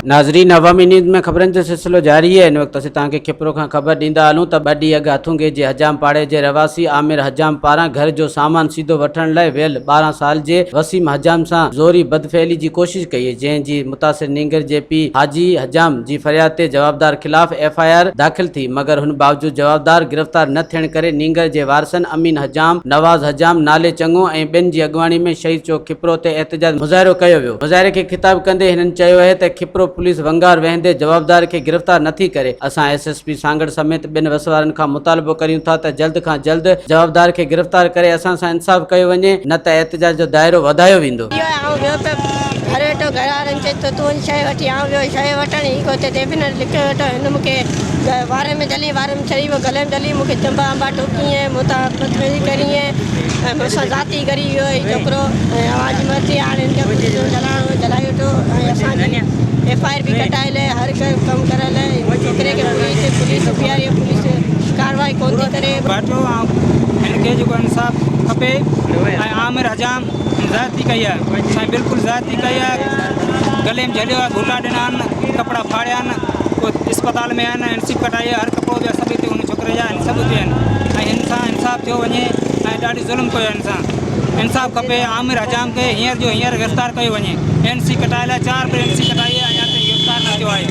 नाज़रीन, अवामी न्यूज़ में खबरन जो सिलसिलो जारी है। इन वक्त असीं तव्हांखे खिपरो खां ख़बर ॾींदा हलूं त 2 ॾींहं अॻु हथुंगे जे हजाम पाड़े जे रवासी आमिर हजाम पारां घर जो सामान सीधो वठण लाइ वियल 12 साल जे वसीम हजाम सां ज़ोरी बदफ़ैली जी कोशिश कई, जंहिंजी मुतासिर नींगर जे पीउ हाजी हजाम जी फरियाद ते जवाबदार खिलाफ़ FIR दाख़िल थी, मगर हुन बावजूद जवाबदार गिरफ़्तार न थियण करे नींगर जे वारसनि अमीन हजाम, नवाज़ हजाम नाले चङो ऐं ॿियनि जी अॻवानी में शहीद चौक खिपरो ते एहतजाज मुज़ाहिरो कयो वियो। मुज़ाहिरे खे ख़िताब कंदे हिननि चयो आहे त खिपरो पुलिस वंगार वेंदे जवाबदार के गिरफ्तार नथी करे। असां SSP सांगड़ समेत ॿिनि वसवारनि खां मुतालबो करियूं था त जल्द खां जल्द जवाबदार के गिरफ्तार करे असां सां इंसाफ़ कयो वञे, न त एहतजाज जो दायरो वधायो वेंदो। अरे तो घर तो तू शइ वठी आऊं वियो शइ वठण ई को डेफिनेट लिखियो वेठो हिन मूंखे वारे में जली वारे में चढ़ी वियो गले में जली मूंखे चंबा अंबा टोकी ऐं मूंतां बदतमीज़ी करी ऐं मूंसां ज़ाती करी वियो ई छोकिरो ऐं आवाज़ मची हाणे जलाए वेठो ऐं असांजी FIR बि कटाए लाइ हर कमु करण लाइ छोकिरे खे पुलिस बीहारी पुलिस कार्रवाई कोन थी करे बाटो हिनखे जेको इंसाफ़ खपे ऐं आमिर हजाम ज़ाती कई आहे असां बिल्कुलु ज़ाती कई आहे, गले में झलियो आहे, घोटा ॾिना आहिनि, कपिड़ा फाड़िया आहिनि, पोइ अस्पताल में आहिनि, NC कटाई आहे, हर कपिड़ो बि सभु हिते हुन छोकिरे जा आहिनि, सभु हिते आहिनि ऐं हिन सां इंसाफ़ थियो वञे ऐं ॾाढी ज़ुल्म कयो हिन सां। इंसाफ़ खपे आमिर हजाम खे हींअर जो हींअर गिरफ़्तार कयो वञे। NC कटाए लाइ 4 बार NC कटाई आहे, अञा ताईं गिरफ़्तार न थियो आहे।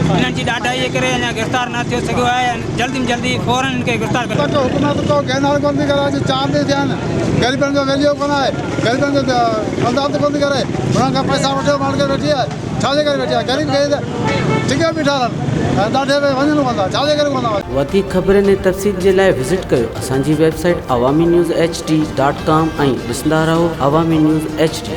हिननि जी ॾाढाई जे करे अञा गिरफ़्तार न थियो सघियो आहे, जल्दी में जल्दी फ़ौरन हिनखे गिरफ़्तार कयो। हुकूमत को गहनार कोन थी करे, अॼु 4 ॾींहं थिया आहिनि, ग़रीबनि जो वैल्यू कोन आहे, ग़रीबनि जो मदद कोन थी करे, हुननि खां पैसा वठो माण्हू खे वेठी आहे, छाजे करे वेठी आहे, ग़रीब खे टिके बीठा आहिनि, ॾाढे वञणो पवंदो आहे, छाजे करे कोन आहे। वधीक ख़बरनि ऐं तफ़सील जे लाइ विज़िट कयो असांजी वेबसाइट awami news hd.com ऐं ॾिसंदा रहो अवामी न्यूज़ HD।